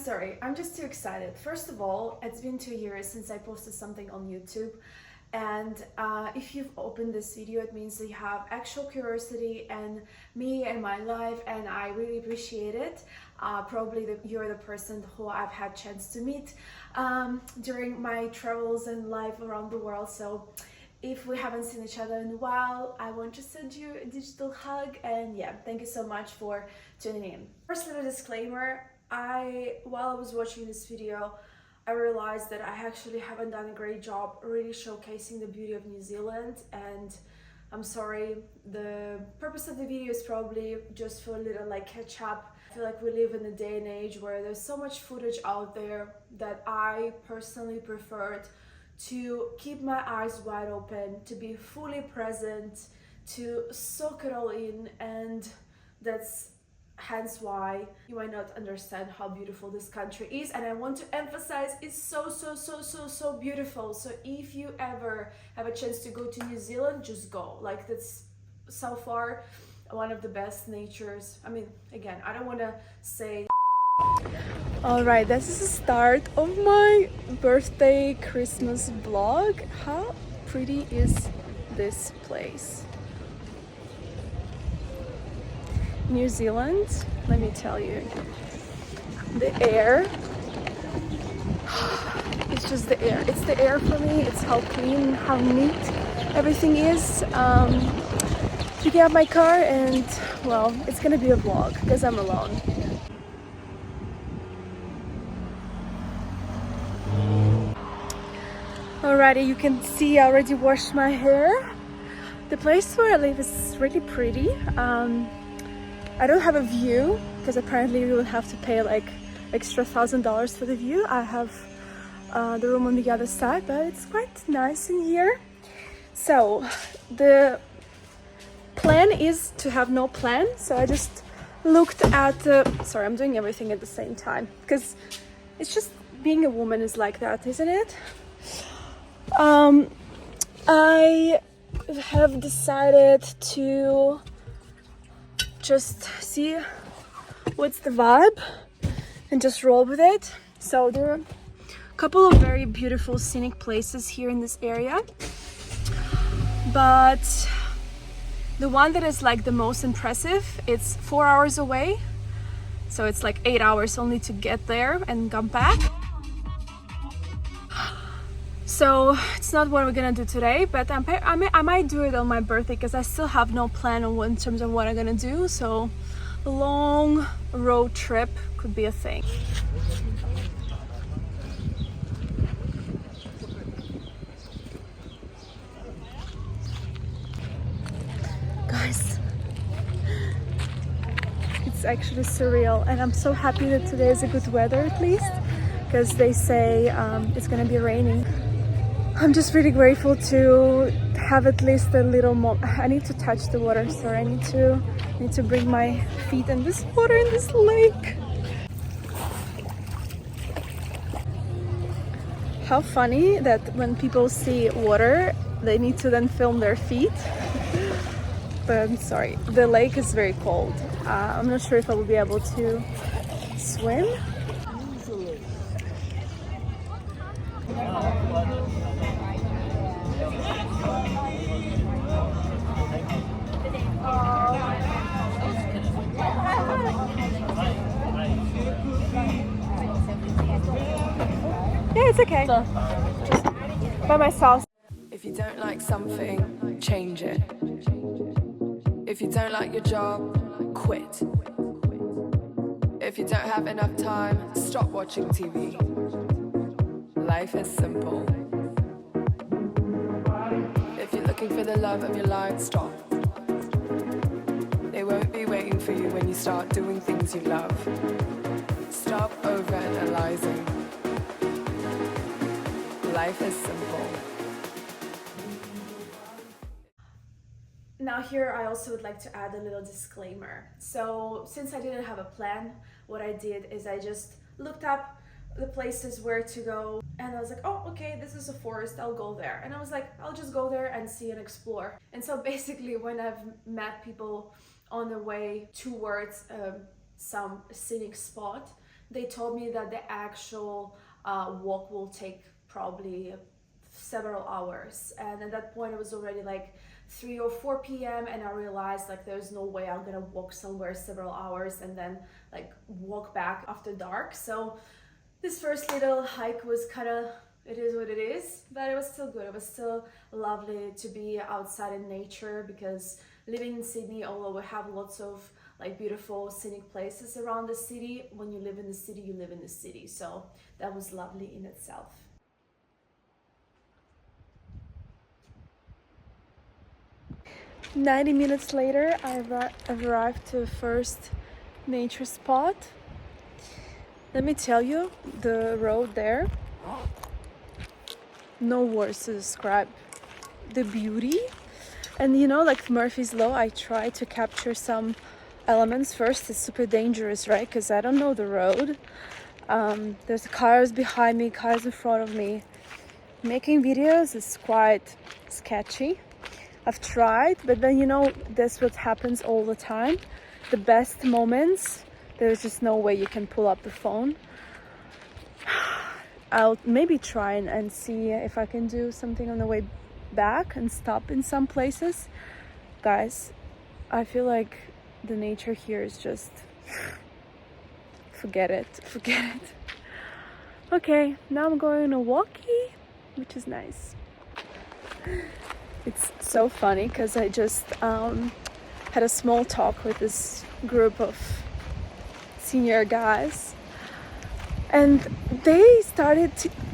sorry, I'm just too excited. First of all, it's been 2 years since I posted something on YouTube. And if you've opened this video, it means that you have actual curiosity and me and my life, and I really appreciate it. Probably you're the person who I've had chance to meet during my travels and life around the world. So if we haven't seen each other in a while, I want to send you a digital hug, and yeah, thank you so much for tuning in. First little disclaimer, while I was watching this video, I realized that I actually haven't done a great job really showcasing the beauty of New Zealand, and I'm sorry. The purpose of the video is probably just for a little catch up. I feel like we live in a day and age where there's so much footage out there that I personally preferred to keep my eyes wide open, to be fully present, to soak it all in, and that's hence why you might not understand how beautiful this country is. And I want to emphasize, it's so beautiful. So if you ever have a chance to go to New Zealand, just go. That's so far one of the best natures. I mean, again, I don't want to say. Alright, this is the start of my birthday Christmas vlog. How pretty is this place? New Zealand, let me tell you, the air, it's just the air. It's the air for me. It's how clean, how neat everything is. Picking up my car, and well, it's gonna be a vlog because I'm alone. Alrighty, you can see I already washed my hair. The place where I live is really pretty. I don't have a view because apparently you will have to pay extra $1,000 for the view. I have the room on the other side, but it's quite nice in here. So the plan is to have no plan. So I just looked at sorry, I'm doing everything at the same time because it's just being a woman is like that, isn't it? I have decided to just see what's the vibe and just roll with it. So there are a couple of very beautiful scenic places here in this area, but the one that is the most impressive, it's 4 hours away, so it's 8 hours only to get there and come back. So it's not what we're gonna do today, but I might do it on my birthday because I still have no plan in terms of what I'm gonna do. So a long road trip could be a thing. Guys, it's actually surreal, and I'm so happy that today is a good weather at least, because they say it's gonna be raining. I'm just really grateful to have at least a little more. I need to touch the water, sorry. I need to bring my feet in this water, in this lake. How funny that when people see water, they need to then film their feet. But I'm sorry, the lake is very cold. I'm not sure if I will be able to swim. Yeah, it's okay. Just by myself. If you don't like something, change it. If you don't like your job, quit. If you don't have enough time, stop watching TV. Life is simple. If you're looking for the love of your life, stop. They won't be waiting for you when you start doing things you love. Stop overanalyzing. Life is simple. Now here I also would like to add a little disclaimer. So since I didn't have a plan, what I did is I just looked up the places where to go, and I was like, oh, okay, this is a forest, I'll go there. And I was like, I'll just go there and see and explore. And so basically when I've met people on the way towards some scenic spot, they told me that the actual walk will take probably several hours, and at that point it was already like 3 or 4 p.m. and I realized like there's no way I'm gonna walk somewhere several hours and then like walk back after dark. So this first little hike was kind of, it is what it is, but it was still good. It was still lovely to be outside in nature, because living in Sydney, although we have lots of like beautiful scenic places around the city, when you live in the city, you live in the city. So that was lovely in itself. 90 minutes later, I've arrived to the first nature spot. Let me tell you, the road there, no words to describe the beauty. And you know, like Murphy's Law, I try to capture some elements first. It's super dangerous, right? Because I don't know the road. There's cars behind me, cars in front of me. Making videos is quite sketchy. I've tried, but then you know, that's what happens all the time. The best moments, there's just no way you can pull up the phone. I'll maybe try and see if I can do something on the way back and stop in some places. Guys, I feel like the nature here is just forget it. Okay, now I'm going on a walkie, which is nice. It's so funny because I just had a small talk with this group of senior guys, and they started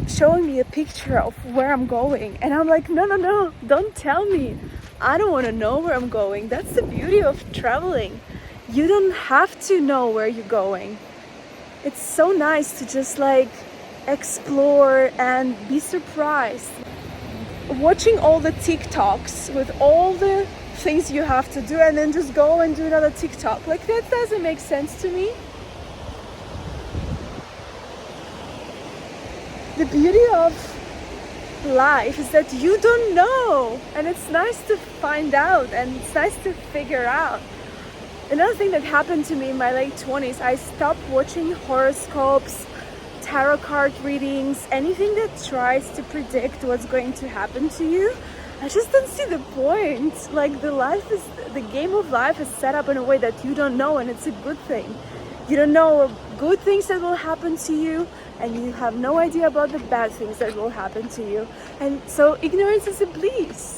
showing me a picture of where I'm going, and I'm like, no, don't tell me. I don't want to know where I'm going. That's the beauty of traveling. You don't have to know where you're going. It's so nice to just like explore and be surprised. Watching all the TikToks with all the things you have to do and then just go and do another TikTok, like that doesn't make sense to me. The beauty of life is that you don't know, and it's nice to find out and it's nice to figure out. Another thing that happened to me in my late 20s, I stopped watching horoscopes, tarot card readings, anything that tries to predict what's going to happen to you. I just don't see the point. Like the game of life is set up in a way that you don't know, and it's a good thing. You don't know good things that will happen to you, and you have no idea about the bad things that will happen to you. And so ignorance is a bliss.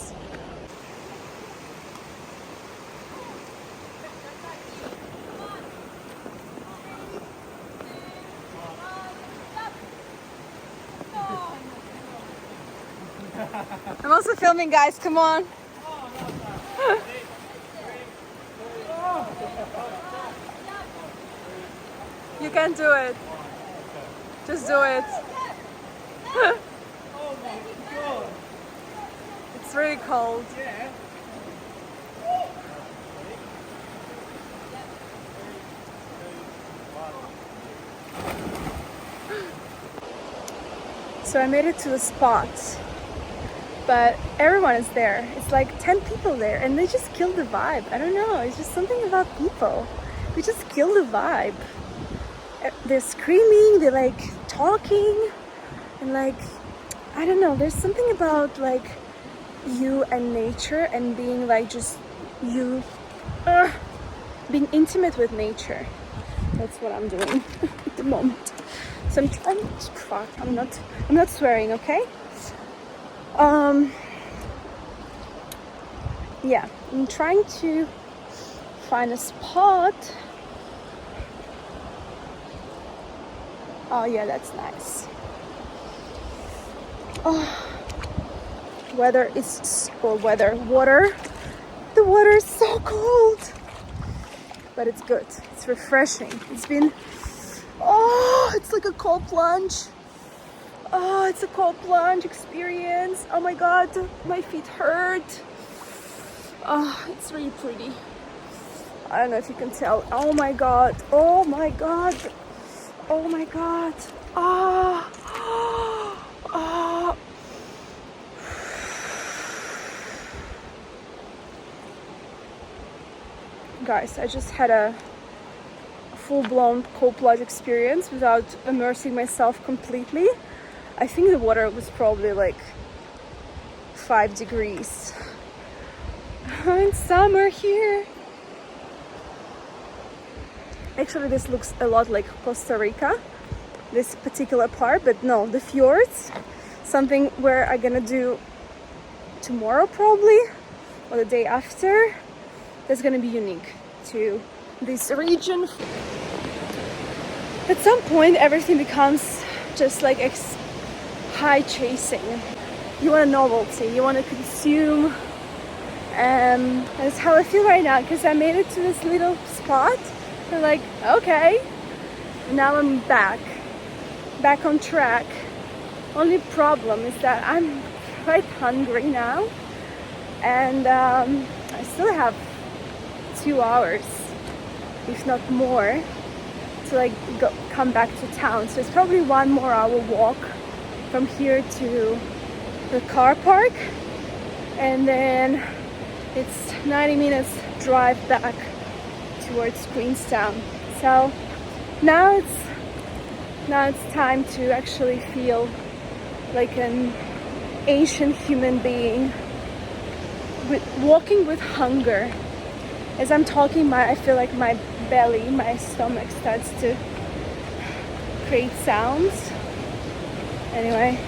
I'm also filming, guys, come on. You can do it. Just do it. Oh my god! It's really cold. Yeah. So I made it to the spot, but everyone is there. It's like 10 people there, and they just kill the vibe. I don't know, it's just something about people. They just kill the vibe. They're screaming, they're like talking, and like, I don't know, there's something about like you and nature and being like just you, being intimate with nature. That's what I'm doing at the moment. So I'm not swearing, okay? Yeah, I'm trying to find a spot. Oh yeah, that's nice. Oh, water. The water is so cold, but it's good. It's refreshing. It's like a cold plunge. Oh, it's a cold plunge experience. Oh my god, my feet hurt. Oh, it's really pretty. I don't know if you can tell. Oh my god. Oh my god. Oh my god. Oh. Oh. Guys, I just had a full-blown cold plunge experience without immersing myself completely. I think the water was probably like 5 degrees. It's summer here. Actually, this looks a lot like Costa Rica, this particular part, but no, the fjords, something where I'm gonna do tomorrow probably, or the day after, that's gonna be unique to this region. At some point, everything becomes just like high chasing. You want a novelty, you want to consume, and that's how I feel right now, because I made it to this little spot. I'm like, okay, now I'm back on track. Only problem is that I'm quite hungry now, and I still have 2 hours, if not more, to like come back to town. So it's probably 1 more hour walk from here to the car park, and then it's 90 minutes drive back towards Queenstown. So now it's time to actually feel like an ancient human being walking with hunger. As I'm talking, I feel like my belly, my stomach starts to create sounds. Anyway.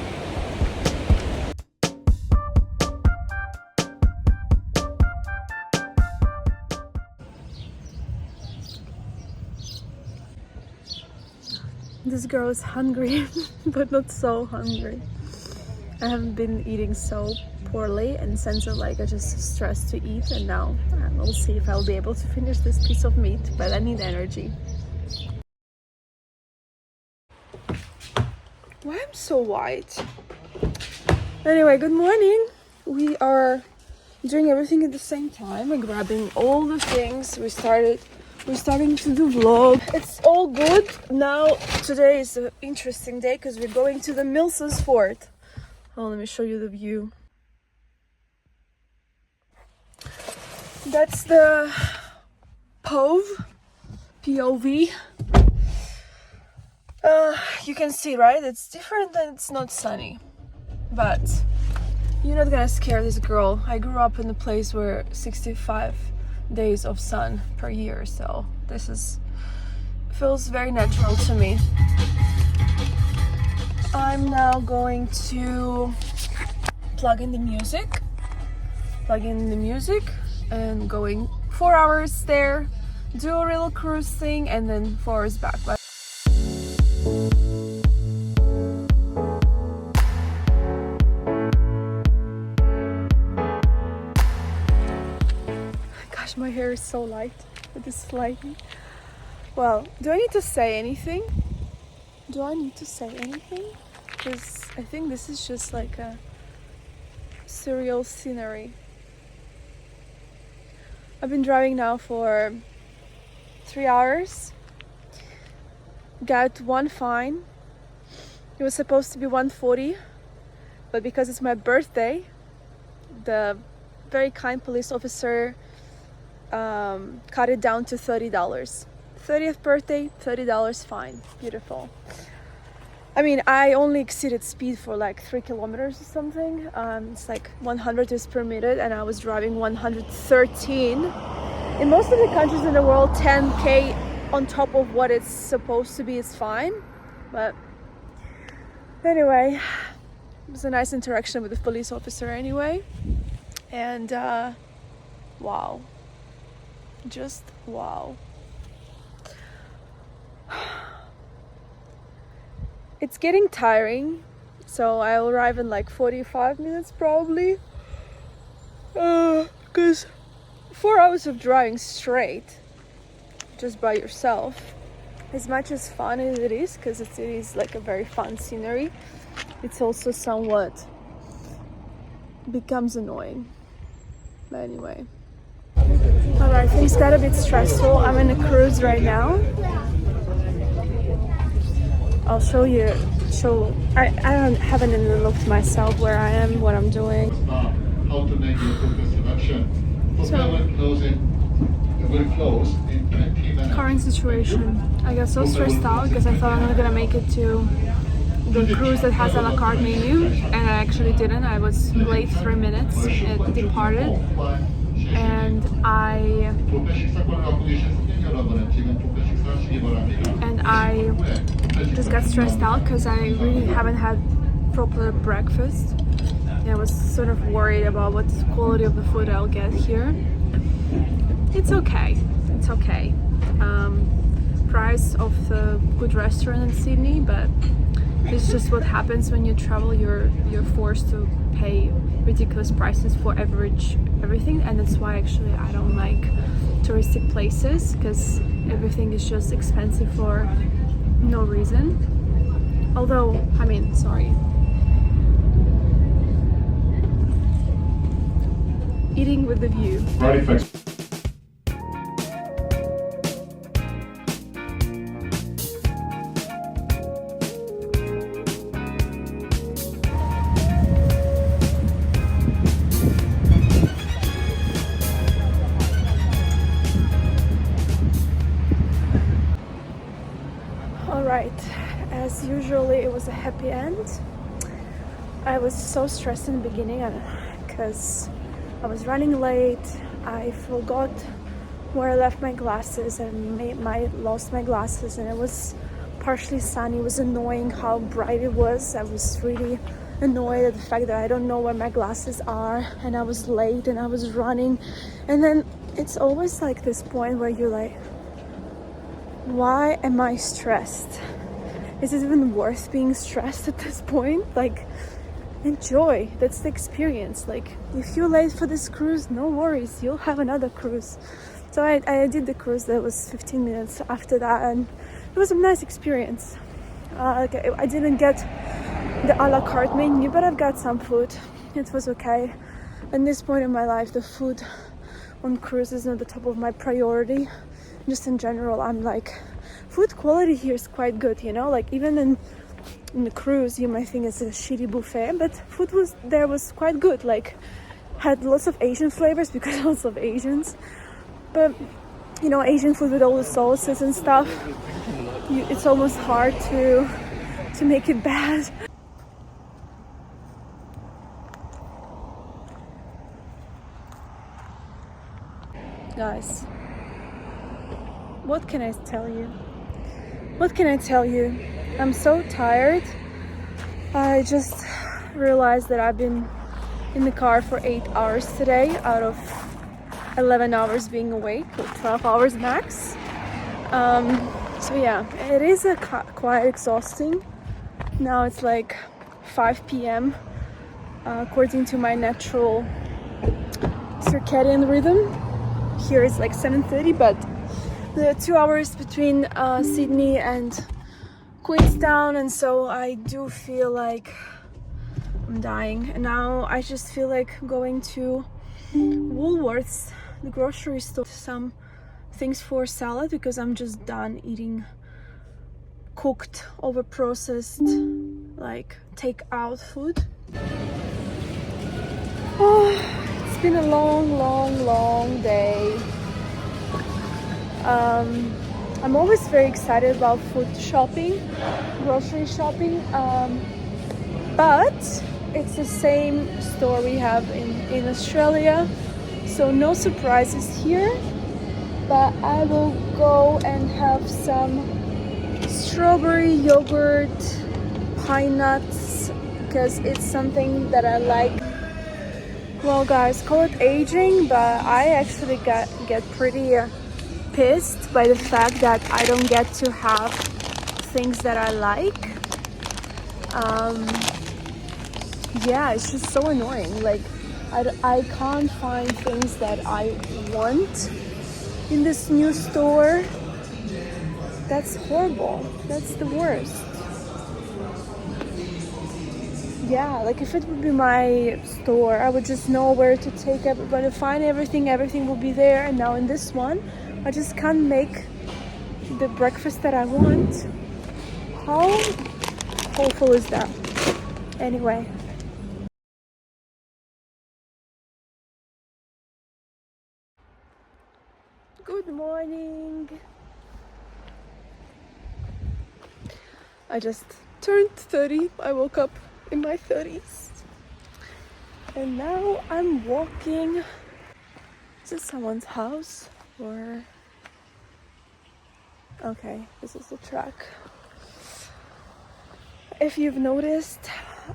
This girl is hungry, but not so hungry. I haven't been eating so poorly, in the sense of like I just stressed to eat, and now we'll see if I'll be able to finish this piece of meat, but I need energy. Why am I so white? Anyway, good morning. We are doing everything at the same time and grabbing all the things. We're starting to do vlog. It's all good. Now today is an interesting day because we're going to the Mils's Fort. Oh, let me show you the view. That's the POV. You can see, right? It's different and it's not sunny. But you're not gonna scare this girl. I grew up in a place where 65 days of sun per year, so this feels very natural to me. I'm now going to plug in the music and going 4 hours there, do a little cruise thing, and then 4 hours back. Gosh, my hair is so light with this lighting. Well, do I need to say anything? Because I think this is just like a surreal scenery. I've been driving now for 3 hours. Got 1 fine. It was supposed to be 140, but because it's my birthday, the very kind police officer cut it down to $30. 30th birthday, $30 fine. Beautiful. I mean, I only exceeded speed for like 3 kilometers or something. It's like 100 is permitted, and I was driving 113. In most of the countries in the world, 10k on top of what it's supposed to be is fine. But anyway, it was a nice interaction with the police officer anyway. And wow. Just wow. It's getting tiring, so I'll arrive in like 45 minutes probably, because 4 hours of driving straight just by yourself, as much as fun as it is, because it is like a very fun scenery, it's also somewhat becomes annoying. But anyway, alright, things got a bit stressful. I'm in a cruise right now. I'll show you. I haven't even looked myself where I am, what I'm doing. How to make your focus selection. For pallet closing, the will close in 20 minutes. Current situation. I got so stressed out because I thought I'm not gonna make it to the cruise that has a la carte menu, and I actually didn't. I was late 3 minutes. It departed, and I just got stressed out because I really haven't had proper breakfast. And I was sort of worried about what the quality of the food I'll get here. It's okay. It's okay. Price of the good restaurant in Sydney, but it's just what happens when you travel. You're forced to pay ridiculous prices for everything, and that's why actually I don't like touristic places, because everything is just expensive for no reason. Although, I mean, sorry. Eating with the view. Ready, fix. Alright, as usually it was a happy end. I was so stressed in the beginning because I was running late. I forgot where I left my glasses and lost my glasses, and it was partially sunny. It was annoying how bright it was. I was really annoyed at the fact that I don't know where my glasses are, and I was late and I was running. And then it's always like this point where you're like, why am I stressed? Is it even worth being stressed at this point? Like, enjoy. That's the experience. Like, if you're late for this cruise, no worries, you'll have another cruise. So I did the cruise that was 15 minutes after that, and it was a nice experience. I didn't get the a la carte menu, but I've got some food. It was okay. At this point in my life, the food on cruise is not the top of my priority. Just in general, I'm like, food quality here is quite good, you know, like even in the cruise you might think it's a shitty buffet, but food was quite good. Like, had lots of Asian flavors because lots of Asians, but you know, Asian food with all the sauces and stuff, it's almost hard to make it bad. Guys, what can I tell you? What can I tell you? I'm so tired. I just realized that I've been in the car for 8 hours today out of 11 hours being awake, or 12 hours max. So yeah, it is quite exhausting. Now it's like 5 p.m. According to my natural circadian rhythm. Here it's like 7:30, but the 2 hours between Sydney and Queenstown, and so I do feel like I'm dying. And now I just feel like going to Woolworths, the grocery store, some things for salad, because I'm just done eating cooked, over-processed, like takeout food. Oh, it's been a long day. I'm always very excited about food shopping, grocery shopping, but it's the same store we have in Australia, so no surprises here. But I will go and have some strawberry yogurt, pine nuts, because it's something that I like. Well guys, call it aging, but I actually get pretty pissed by the fact that I don't get to have things that I like. Yeah, it's just so annoying. Like, I can't find things that I want in this new store. That's horrible. That's the worst. Yeah, like if it would be my store, I would just know where to take everybody, find everything will be there. And now in this one, I just can't make the breakfast that I want. How awful is that? Anyway. Good morning. I just turned 30. I woke up in my 30s. And now I'm walking. Is this someone's house? Or... Okay, this is the track. If you've noticed,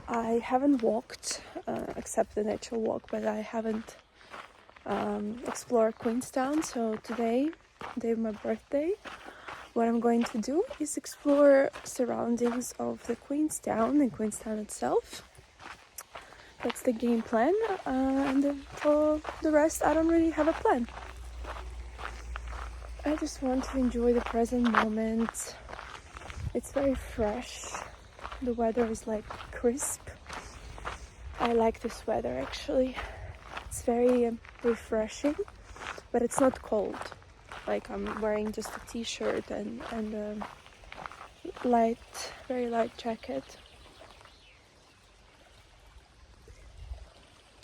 I haven't walked, except the nature walk, but I haven't explored Queenstown. So today, day of my birthday, what I'm going to do is explore surroundings of the Queenstown and Queenstown itself. That's the game plan, and for the rest, I don't really have a plan. I just want to enjoy the present moment. It's very fresh. The weather is like crisp. I like this weather actually. It's very refreshing, but it's not cold. Like I'm wearing just a t-shirt and a very light jacket.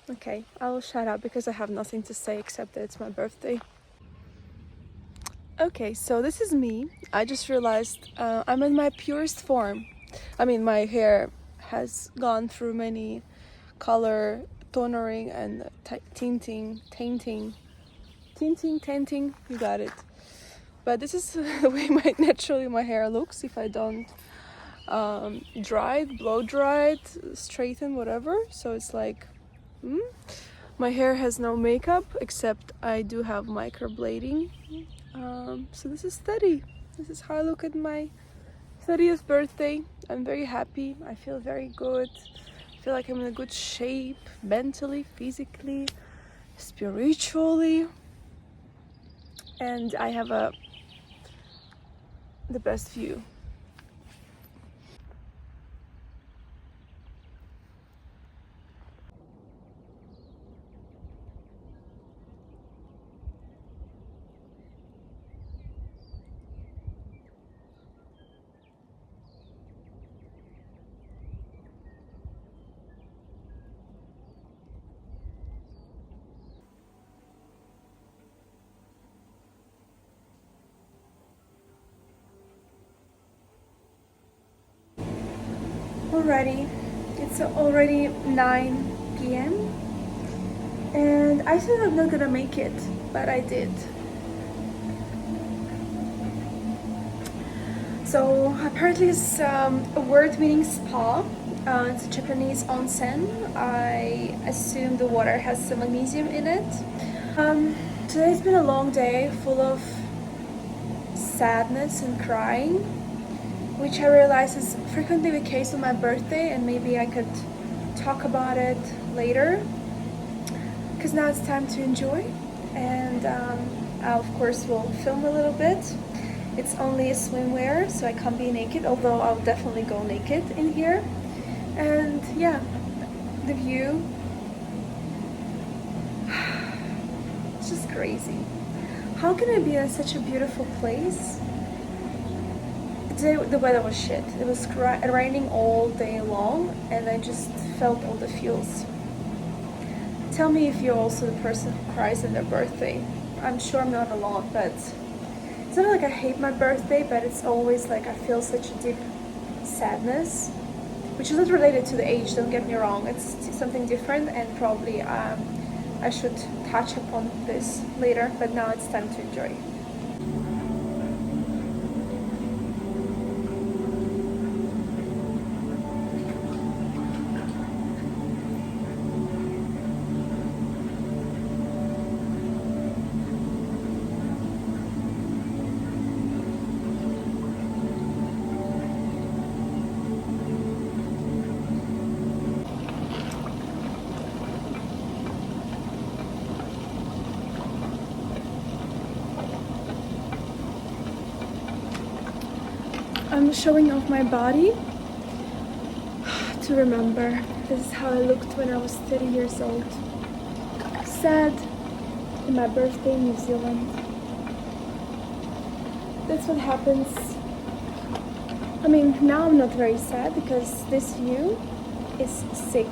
Okay, I will shut up because I have nothing to say except that it's my birthday. Okay, so this is me. I just realized I'm in my purest form. I mean, my hair has gone through many color tonering and tinting, you got it. But this is the way naturally my hair looks if I don't dry it, blow dry it, straighten, whatever. So it's like, my hair has no makeup, except I do have microblading. So this is 30. This is how I look at my 30th birthday. I'm very happy. I feel very good. I feel like I'm in a good shape, mentally, physically, spiritually. And I have the best view. Alrighty, it's already 9 p.m. and I thought I'm not gonna make it, but I did. So apparently it's a word meaning spa. It's a Japanese onsen. I assume the water has some magnesium in it. Today's been a long day full of sadness and crying, which I realize is frequently the case on my birthday, and maybe I could talk about it later, because now it's time to enjoy. And I of course will film a little bit. It's only a swimwear, so I can't be naked, although I'll definitely go naked in here. And yeah, the view, it's just crazy. How can I be in such a beautiful place? Today the weather was shit. It was raining all day long, and I just felt all the feels. Tell me if you're also the person who cries on their birthday. I'm sure I'm not alone, but it's not like I hate my birthday, but it's always like I feel such a deep sadness, which is not related to the age, don't get me wrong. It's something different, and probably I should touch upon this later, but now it's time to enjoy. I'm showing off my body to remember. This is how I looked when I was 30 years old. Sad in my birthday in New Zealand. That's what happens. I mean, now I'm not very sad because this view is sick.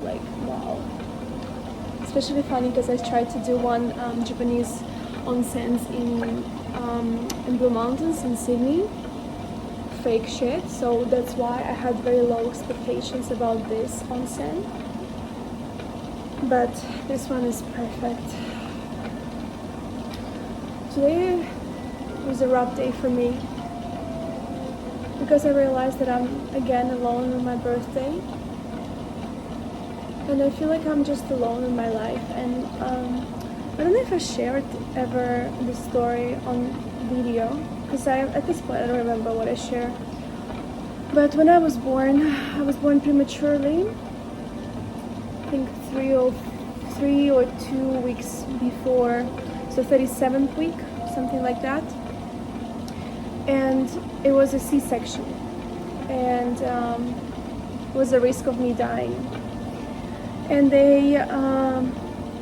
Like, wow. Especially funny because I tried to do one Japanese onsens in Blue Mountains in Sydney. Fake shit, so that's why I had very low expectations about this onsen. But this one is perfect. Today was a rough day for me because I realized that I'm again alone on my birthday, and I feel like I'm just alone in my life. And I don't know if I shared ever the story on video, because at this point I don't remember what I shared. But when I was born prematurely. I think 3 or 2 weeks before, so 37th week, something like that. And it was a C-section, and was a risk of me dying. And they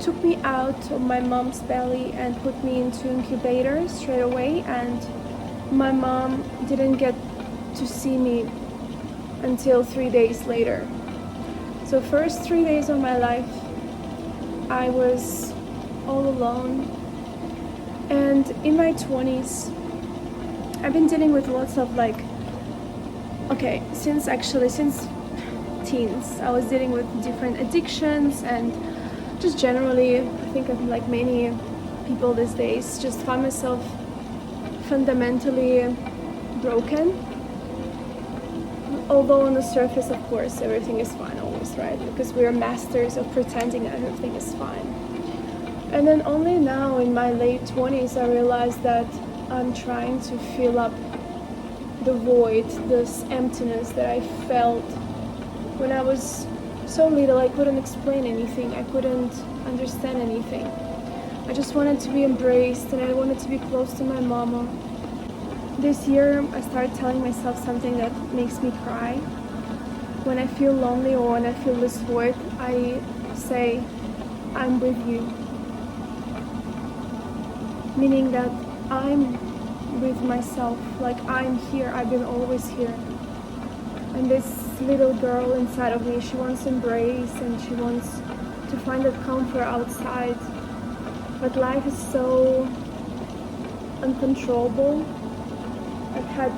took me out of my mom's belly and put me into incubator straight away, and my mom didn't get to see me until 3 days later. So first 3 days of my life I was all alone, and in my 20s I've been dealing with lots of since teens I was dealing with different addictions, and just generally I think I'm like many people these days, just find myself fundamentally broken. Although on the surface, of course, everything is fine always, right? Because we are masters of pretending that everything is fine. And then only now in my late 20s I realized that I'm trying to fill up the void, this emptiness that I felt when I was so little. I couldn't explain anything, I couldn't understand anything. I just wanted to be embraced, and I wanted to be close to my mama. This year I started telling myself something that makes me cry. When I feel lonely or when I feel this void, I say, I'm with you. Meaning that I'm with myself, like I'm here, I've been always here. And this little girl inside of me, she wants embrace and she wants to find that comfort outside. But life is so uncontrollable. I've had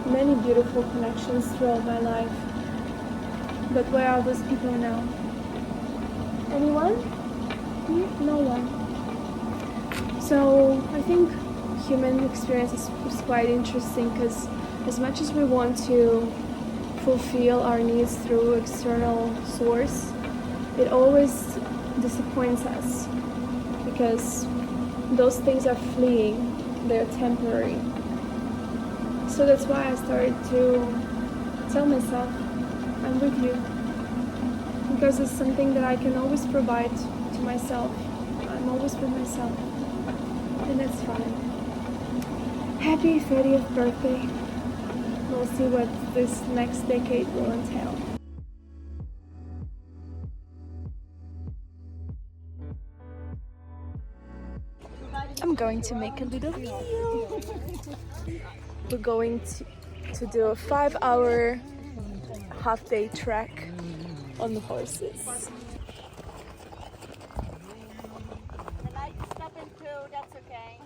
many beautiful connections throughout my life, but where are those people now? Anyone? No one. So I think human experience is quite interesting, because as much as we want to fulfill our needs through external source, it always disappoints us, because those things are fleeting, they're temporary. So that's why I started to tell myself, I'm with you. Because it's something that I can always provide to myself. I'm always with myself. And that's fine. Happy 30th birthday. We'll see what this next decade will entail. I'm going to make a little video. We're going to do a 5-hour half-day trek on the horses. The light's stopping through, that's okay.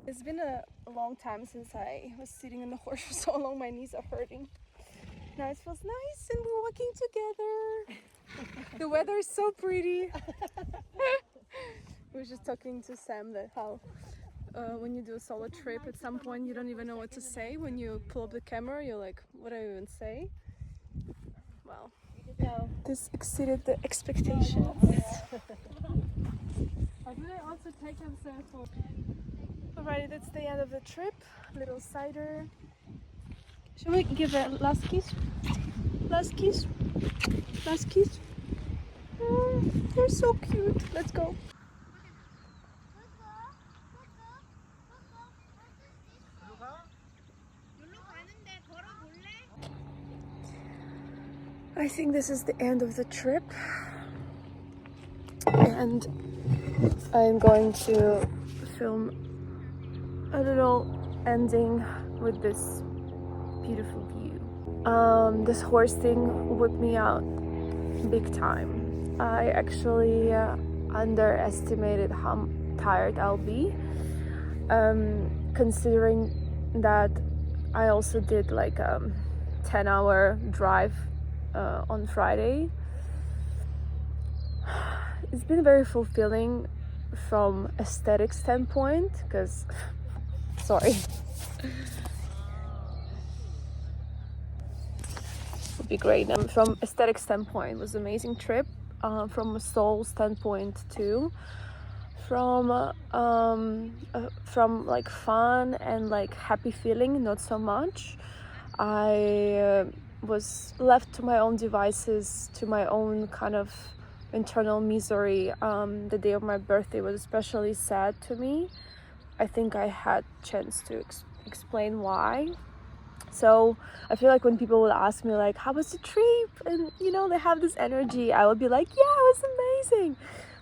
It's been a long time since I was sitting on the horse for so long, my knees are hurting. Now it feels nice and we're walking together. The weather is so pretty. We were just talking to Sam that how when you do a solo trip, at some point you don't even know what to say. When you pull up the camera, you're like, what do I even say? Well, this exceeded the expectations. Alrighty, that's the end of the trip. Little cider. Shall we give a last kiss? Last kiss? Last kiss? Oh, they're so cute. Let's go. I think this is the end of the trip. and I'm going to film a little ending with this beautiful view. This horse thing whipped me out big time. I actually underestimated how tired I'll be, considering that I also did like a 10-hour drive on Friday. It's been very fulfilling from aesthetic standpoint, because sorry, would be great. From aesthetic standpoint, it was an amazing trip. From a soul standpoint too. From like fun and like happy feeling, not so much. I was left to my own devices, to my own kind of internal misery. The day of my birthday was especially sad to me. I think I had chance to explain why. So I feel like when people will ask me like, how was the trip? And you know, they have this energy, I would be like, yeah, it was amazing.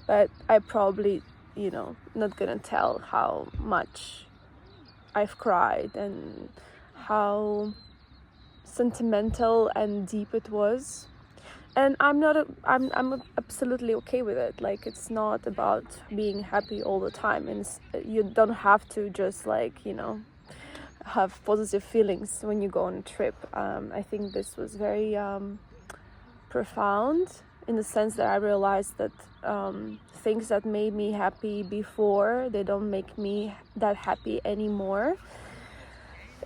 But I probably, you know, not gonna tell how much I've cried and how sentimental and deep it was. And I'm absolutely okay with it. Like, it's not about being happy all the time, and you don't have to just like, you know, have positive feelings when you go on a trip. I think this was very profound, in the sense that I realized that things that made me happy before, they don't make me that happy anymore.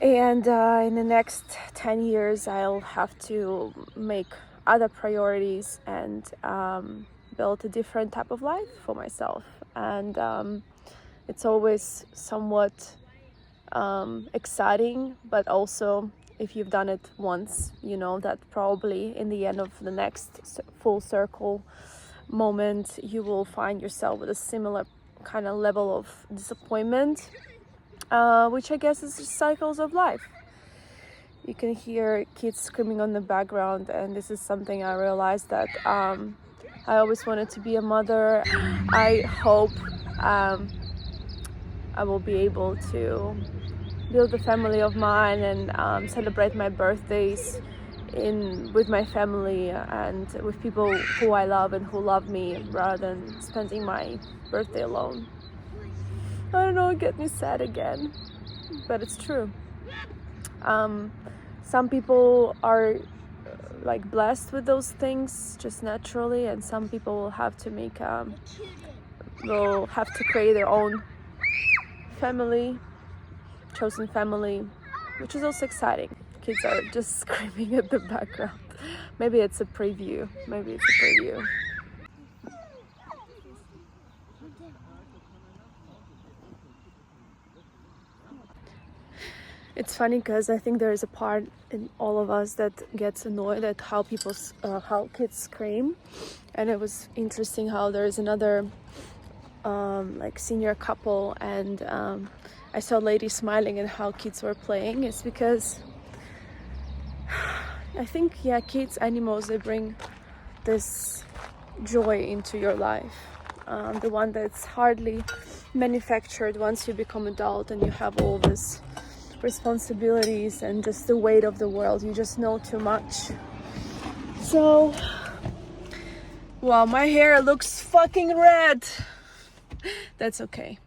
And in the next 10 years, I'll have to make other priorities and build a different type of life for myself. And it's always somewhat exciting, but also, if you've done it once, you know that probably in the end of the next full circle moment, you will find yourself with a similar kind of level of disappointment, which I guess is just cycles of life. You can hear kids screaming on the background, and this is something I realized that I always wanted to be a mother. I hope I will be able to build a family of mine and celebrate my birthdays with my family and with people who I love and who love me, rather than spending my birthday alone. I don't know, it gets me sad again, but it's true. Some people are like blessed with those things just naturally, and some people will have to create their own family, chosen family, which is also exciting. Kids are just screaming at the background. Maybe it's a preview. It's funny because I think there is a part in all of us that gets annoyed at how kids scream, and it was interesting how there is another like senior couple, and I saw a lady smiling at how kids were playing. It's because I think, yeah, kids, animals, they bring this joy into your life, the one that's hardly manufactured once you become adult and you have all this responsibilities and just the weight of the world. You just know too much. So, wow, my hair looks fucking red. That's okay.